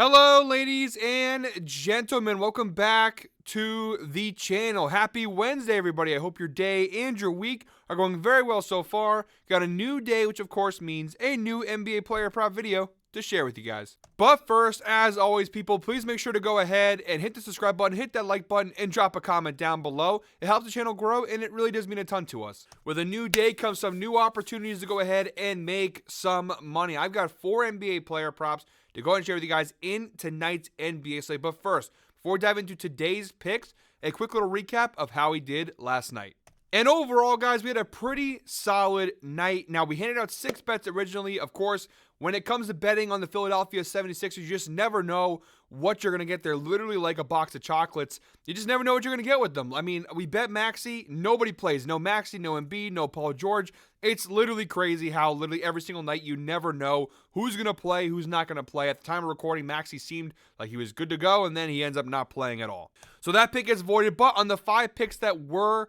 Hello, ladies and gentlemen. Welcome back to the channel. Happy Wednesday, everybody. I hope your day and your week are going very well so far. Got a new day, which of course means a new NBA player prop video to share with you guys. But first, as always, people, please make sure to go ahead and hit the subscribe button, hit that like button, and drop a comment down below. It helps the channel grow, and it really does mean a ton to us. With a new day comes some new opportunities to go ahead and make some money. I've got 4 NBA player props to go ahead and share with you guys in tonight's NBA slate. But first, before we dive into today's picks, a quick little recap of how we did last night. And overall, guys, we had a pretty solid night. Now, we handed out 6 bets originally. Of course, when it comes to betting on the Philadelphia 76ers, you just never know what you're going to get. They're literally like a box of chocolates. You just never know what you're going to get with them. I mean, we bet Maxey. Nobody plays. No Maxey, no Embiid, no Paul George. It's literally crazy how literally every single night you never know who's going to play, who's not going to play. At the time of recording, Maxey seemed like he was good to go, and then he ends up not playing at all. So that pick gets voided. But on the 5 picks that were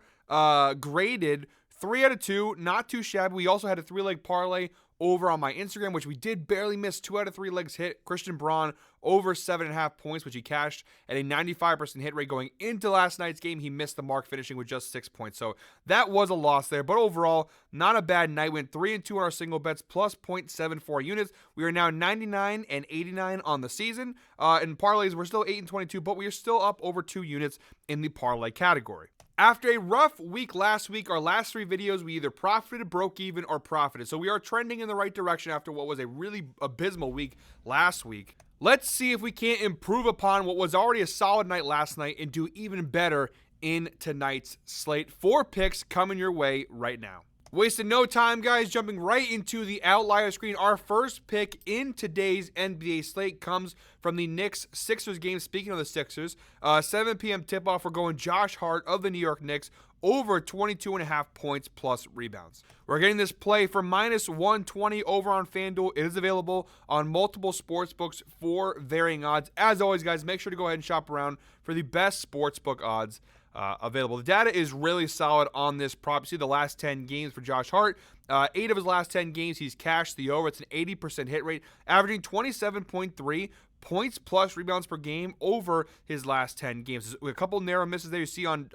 graded, 3 out of 2, not too shabby. We also had a 3-leg parlay over on my Instagram, which we did barely miss. 2 out of 3 legs hit. Christian Braun over 7.5 points, which he cashed at a 95% hit rate going into last night's game. He missed the mark, finishing with just 6 points. So that was a loss there. But overall, not a bad night. Went 3-2 on our single bets, plus 0.74 units. We are now 99 and 89 on the season. In parlays, we're still 8 and 22, but we are still up over 2 units in the parlay category. After a rough week last week, our last 3 videos, we either profited, broke even, or profited. So we are trending in the right direction after what was a really abysmal week last week. Let's see if we can't improve upon what was already a solid night last night and do even better in tonight's slate. 4 picks coming your way right now. Wasting no time, guys, jumping right into the outlier screen. Our first pick in today's NBA slate comes from the Knicks-Sixers game. Speaking of the Sixers, 7 p.m. tip-off. We're going Josh Hart of the New York Knicks over 22.5 points plus rebounds. We're getting this play for minus 120 over on FanDuel. It is available on multiple sports books for varying odds. As always, guys, make sure to go ahead and shop around for the best sportsbook odds available. The data is really solid on this prop. You see the last 10 games for Josh Hart. 8 of his last 10 games, he's cashed the over. It's an 80% hit rate, averaging 27.3 points plus rebounds per game over his last 10 games. A couple narrow misses there you see on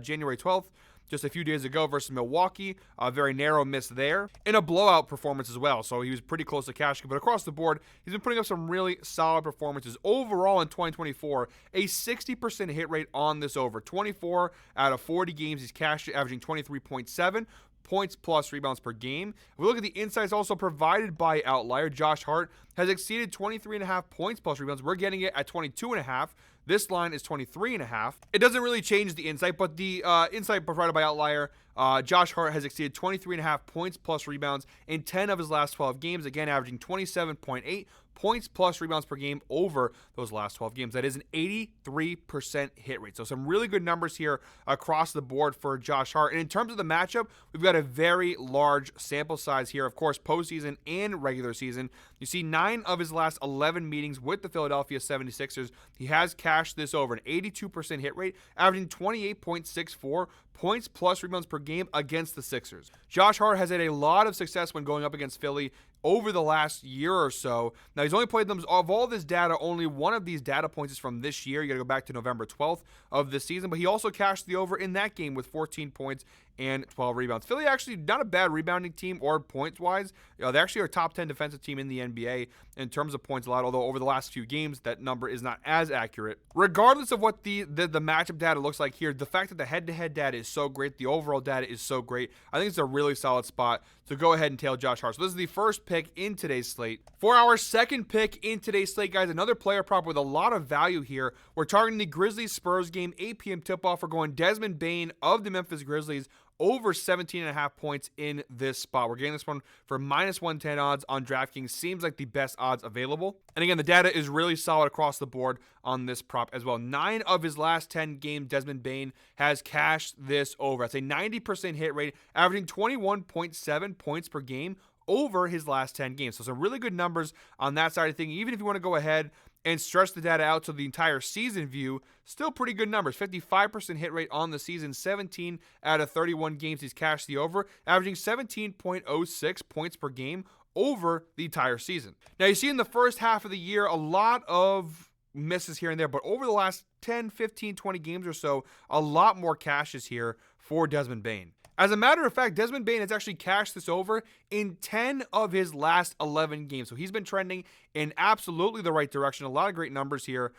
January 12th. Just a few days ago versus Milwaukee. A very narrow miss there. And a blowout performance as well. So he was pretty close to cashing. But across the board, he's been putting up some really solid performances. Overall in 2024, a 60% hit rate on this over. 24 out of 40 games, he's cashed it, averaging 23.7 points plus rebounds per game. If we look at the insights also provided by Outlier, Josh Hart has exceeded 23.5 points plus rebounds. We're getting it at 22.5. This line is 23.5. It doesn't really change the insight, but the insight provided by Outlier, Josh Hart has exceeded 23.5 points plus rebounds in 10 of his last 12 games, again averaging 27.8 points plus rebounds per game over those last 12 games. That is an 83% hit rate. So some really good numbers here across the board for Josh Hart. And in terms of the matchup, we've got a very large sample size here. Of course, postseason and regular season. You see 9 of his last 11 meetings with the Philadelphia 76ers. He has cashed this over, an 82% hit rate, averaging 28.64 points plus rebounds per game against the Sixers. Josh Hart has had a lot of success when going up against Philly over the last year or so. Now, he's only played them, of all this data, only one of these data points is from this year. You got to go back to November 12th of this season, but he also cashed the over in that game with 14 points and 12 rebounds. Philly actually not a bad rebounding team or points-wise. They actually are a top 10 defensive team in the NBA in terms of points allowed, although over the last few games, that number is not as accurate. Regardless of what the matchup data looks like here, the fact that the head-to-head data is so great, the overall data is so great, I think it's a really solid spot to go ahead and tail Josh Hart. So this is the first pick in today's slate. For our second pick in today's slate, guys, another player prop with a lot of value here. We're targeting the Grizzlies-Spurs game, 8 p.m. tip-off. We're going Desmond Bane of the Memphis Grizzlies over 17.5 points in this spot. We're getting this one for minus 110 odds on DraftKings. Seems like the best odds available. And again, the data is really solid across the board on this prop as well. 9 of his last 10 games, Desmond Bane has cashed this over. That's a 90% hit rate, averaging 21.7 points per game over his last 10 games. So some really good numbers on that side of things. Even if you want to go ahead and stretch the data out to the entire season view, still pretty good numbers. 55% hit rate on the season, 17 out of 31 games he's cashed the over, averaging 17.06 points per game over the entire season. Now, you see in the first half of the year, a lot of misses here and there, but over the last 10, 15, 20 games or so, a lot more cashes here for Desmond Bane. As a matter of fact, Desmond Bane has actually cashed this over in 10 of his last 11 games. So he's been trending in absolutely the right direction. A lot of great numbers here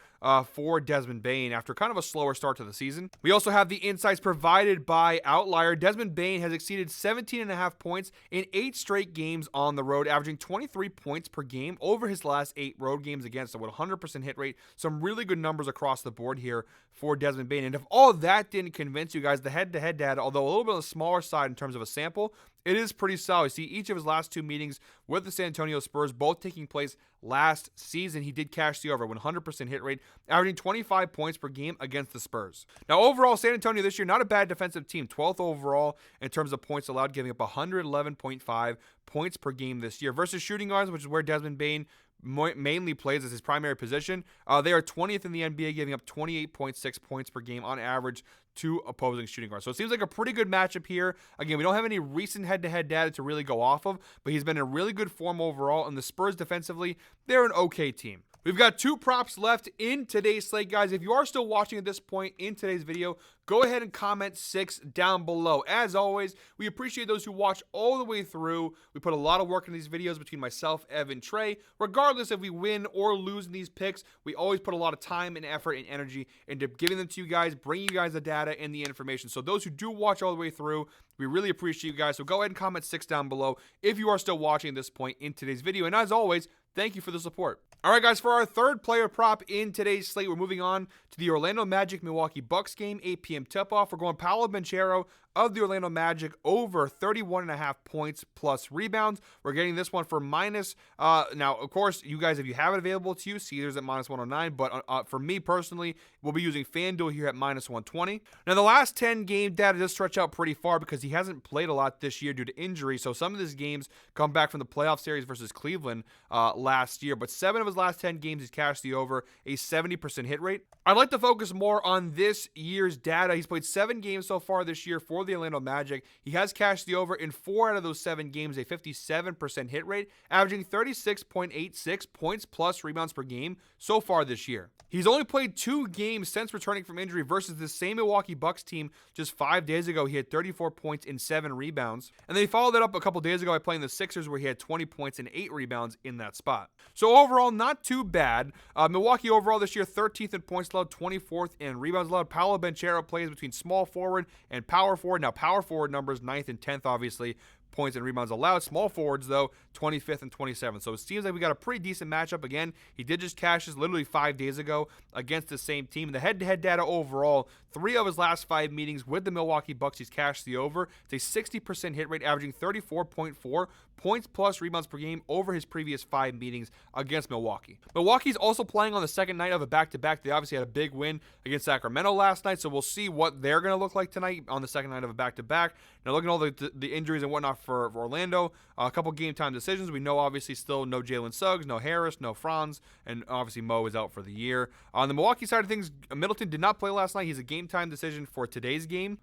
for Desmond Bane after kind of a slower start to the season. We also have the insights provided by Outlier. Desmond Bane has exceeded 17.5 points in 8 straight games on the road, averaging 23 points per game over his last 8 road games against. So with 100% hit rate, some really good numbers across the board here for Desmond Bane. And if all that didn't convince you guys, the head-to-head data, although a little bit on the smaller side in terms of a sample, it is pretty solid. See, each of his last 2 meetings with the San Antonio Spurs, both taking place last season, he did cash the over, 100% hit rate, averaging 25 points per game against the Spurs. Now, overall, San Antonio this year, not a bad defensive team. 12th overall in terms of points allowed, giving up 111.5 points per game this year. Versus shooting guards, which is where Desmond Bane mainly plays as his primary position, they are 20th in the NBA, giving up 28.6 points per game on average to opposing shooting guards. So it seems like a pretty good matchup here. Again, we don't have any recent head-to-head data to really go off of, but he's been in really good form overall, and the Spurs defensively, they're an okay team. We've got 2 props left in today's slate, guys. If you are still watching at this point in today's video, go ahead and comment 6 down below. As always, we appreciate those who watch all the way through. We put a lot of work in these videos between myself, Evan, Trey. Regardless if we win or lose in these picks, we always put a lot of time and effort and energy into giving them to you guys, bringing you guys the data and the information. So those who do watch all the way through, we really appreciate you guys. So go ahead and comment 6 down below if you are still watching at this point in today's video. And as always, thank you for the support. All right, guys, for our third player prop in today's slate, we're moving on to the Orlando Magic Milwaukee Bucks game, 8 p.m. tip-off. We're going Paolo Banchero of the Orlando Magic over 31.5 points plus rebounds. We're getting this one for minus. Now, of course, you guys, if you have it available to you, Caesars at minus 109. But for me personally, we'll be using FanDuel here at minus 120. Now, the last 10 game data does stretch out pretty far because he hasn't played a lot this year due to injury. So some of his games come back from the playoff series versus Cleveland last year. But 7 of his last 10 games, he's cashed the over, a 70% hit rate. I'd like to focus more on this year's data. He's played 7 games so far this year for the Orlando Magic. He has cashed the over in 4 out of those 7 games, a 57% hit rate, averaging 36.86 points plus rebounds per game so far this year. He's only played 2 games since returning from injury versus the same Milwaukee Bucks team just 5 days ago. He had 34 points and 7 rebounds. And then he followed that up a couple days ago by playing the Sixers where he had 20 points and 8 rebounds in that spot. So overall, not too bad. Milwaukee overall this year, 13th in points allowed, 24th in rebounds allowed. Paolo Banchero plays between small forward and power forward. Now, power forward numbers, 9th and 10th, obviously, points and rebounds allowed. Small forwards, though, 25th and 27th. So it seems like we got a pretty decent matchup. Again, he did just cash this literally 5 days ago against the same team. And the head-to-head data overall, 3 of his last 5 meetings with the Milwaukee Bucks, he's cashed the over. It's a 60% hit rate, averaging 34.4 points plus rebounds per game over his previous 5 meetings against Milwaukee. Milwaukee's also playing on the second night of a back-to-back. They obviously had a big win against Sacramento last night, so we'll see what they're going to look like tonight on the second night of a back-to-back. Now, looking at all the injuries and whatnot for Orlando, a couple game-time decisions. We know, obviously, still no Jalen Suggs, no Harris, no Franz, and obviously Mo is out for the year. On the Milwaukee side of things, Middleton did not play last night. He's a game-time decision for today's game.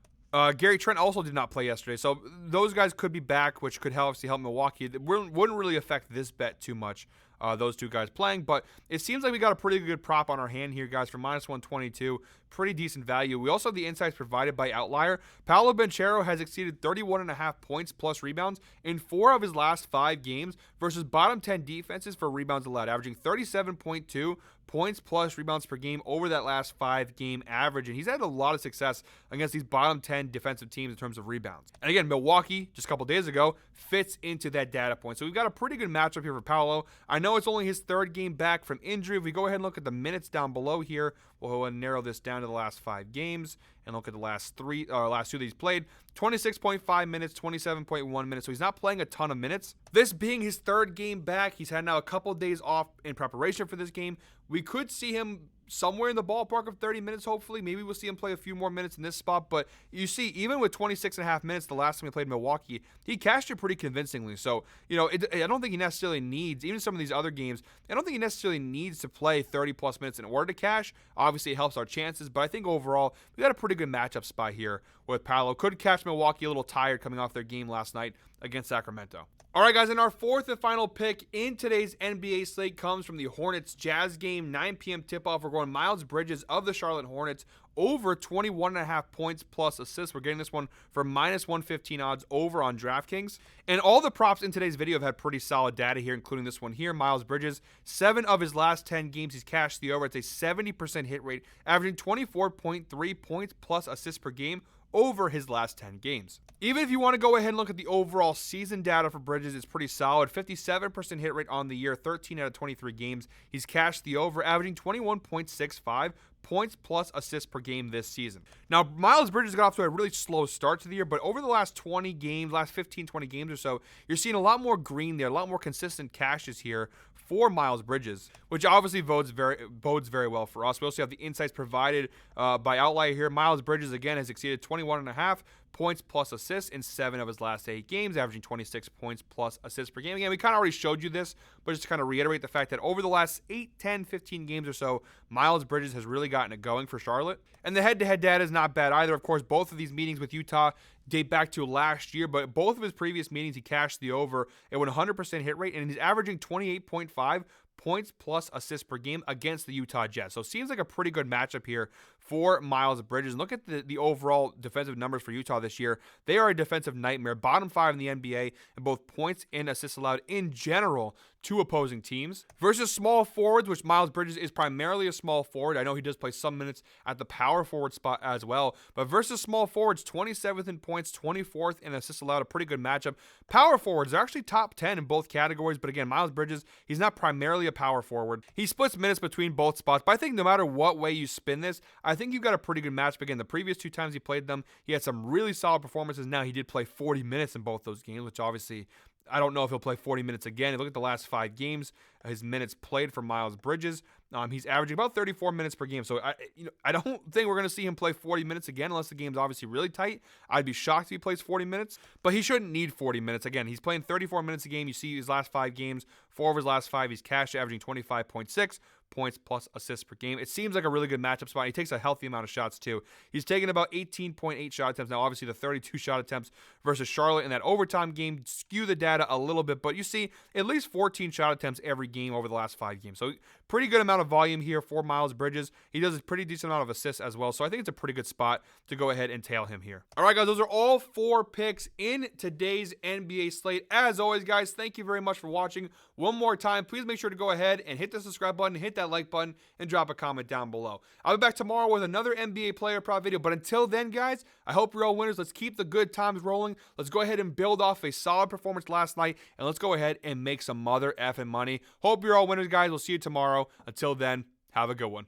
Gary Trent also did not play yesterday, so those guys could be back, which could obviously help Milwaukee. It wouldn't really affect this bet too much, those 2 guys playing, but it seems like we got a pretty good prop on our hand here, guys, for minus 122. Pretty decent value. We also have the insights provided by Outlier. Paolo Banchero has exceeded 31.5 points plus rebounds in 4 of his last 5 games versus bottom 10 defenses for rebounds allowed, averaging 37.2 points plus rebounds per game over that last 5-game average. And he's had a lot of success against these bottom 10 defensive teams in terms of rebounds. And again, Milwaukee, just a couple days ago, fits into that data point. So we've got a pretty good matchup here for Paolo. I know it's only his 3rd game back from injury. If we go ahead and look at the minutes down below here, we'll go ahead and narrow this down to the last 5 games and look at the last 2 that he's played. 26.5 minutes, 27.1 minutes. So he's not playing a ton of minutes. This being his 3rd game back, he's had now a couple days off in preparation for this game. We could see him somewhere in the ballpark of 30 minutes, hopefully. Maybe we'll see him play a few more minutes in this spot. But you see, even with 26.5 minutes the last time he played Milwaukee, he cashed it pretty convincingly. So, I don't think he necessarily needs, even some of these other games, I don't think he necessarily needs to play 30-plus minutes in order to cash. Obviously, it helps our chances. But I think overall, we got a pretty good matchup spot here with Paolo. Could catch Milwaukee a little tired coming off their game last night against Sacramento. All right, guys, and our fourth and final pick in today's NBA slate comes from the Hornets Jazz game, 9 p.m. tip-off. We're going Miles Bridges of the Charlotte Hornets over 21.5 points plus assists. We're getting this one for minus 115 odds over on DraftKings. And all the props in today's video have had pretty solid data here, including this one here. Miles Bridges, 7 of his last 10 games, he's cashed the over. It's a 70% hit rate, averaging 24.3 points plus assists per game over his last 10 games. Even if you want to go ahead and look at the overall season data for Bridges, it's pretty solid. 57% hit rate on the year, 13 out of 23 games. He's cashed the over, averaging 21.65 points plus assists per game this season. Now, Miles Bridges got off to a really slow start to the year, but over the last 20 games, last 15, 20 games or so, you're seeing a lot more green there, a lot more consistent cashes here for Miles Bridges, which obviously bodes very well for us. We also have the insights provided by Outlier here. Miles Bridges, again, has exceeded 21.5 points plus assists in 7 of his last 8 games, averaging 26 points plus assists per game. Again, we kind of already showed you this, but just to kind of reiterate the fact that over the last 8, 10, 15 games or so, Miles Bridges has really gotten it going for Charlotte. And the head-to-head data is not bad either. Of course, both of these meetings with Utah date back to last year, but both of his previous meetings, he cashed the over at 100% hit rate, and he's averaging 28.5 points plus assists per game against the Utah Jazz. So it seems like a pretty good matchup here for Miles Bridges. And look at the overall defensive numbers for Utah this year. They are a defensive nightmare, bottom 5 in the NBA in both points and assists allowed in general to opposing teams. Versus small forwards, which Miles Bridges is primarily a small forward. I know he does play some minutes at the power forward spot as well. But versus small forwards, 27th in points, 24th in assists allowed, a pretty good matchup. Power forwards are actually top 10 in both categories. But again, Miles Bridges, he's not primarily a power forward. He splits minutes between both spots. But I think no matter what way you spin this, I think you've got a pretty good matchup. Again, the previous 2 times he played them, he had some really solid performances. Now he did play 40 minutes in both those games, which obviously I don't know if he'll play 40 minutes again. Look at the last 5 games, his minutes played for Miles Bridges. He's averaging about 34 minutes per game. So I don't think we're going to see him play 40 minutes again unless the game's obviously really tight. I'd be shocked if he plays 40 minutes, but he shouldn't need 40 minutes. Again, he's playing 34 minutes a game. You see his last 5 games, 4 of his last 5, he's cashed, averaging 25.6 points plus assists per game. It seems like a really good matchup spot. He takes a healthy amount of shots too. He's taken about 18.8 shot attempts. Now, obviously, the 32 shot attempts versus Charlotte in that overtime game skew the data a little bit, but you see at least 14 shot attempts every game over the last 5 games. So pretty good amount of volume here for Miles Bridges. He does a pretty decent amount of assists as well. So I think it's a pretty good spot to go ahead and tail him here. All right, guys, those are all 4 picks in today's NBA slate. As always, guys, thank you very much for watching. One more time, please make sure to go ahead and hit the subscribe button, hit that like button, and drop a comment down below. I'll be back tomorrow with another NBA player prop video. But until then, guys, I hope you're all winners. Let's keep the good times rolling. Let's go ahead and build off a solid performance last night, and let's go ahead and make some mother effing money. Hope you're all winners, guys. We'll see you tomorrow. Until then, have a good one.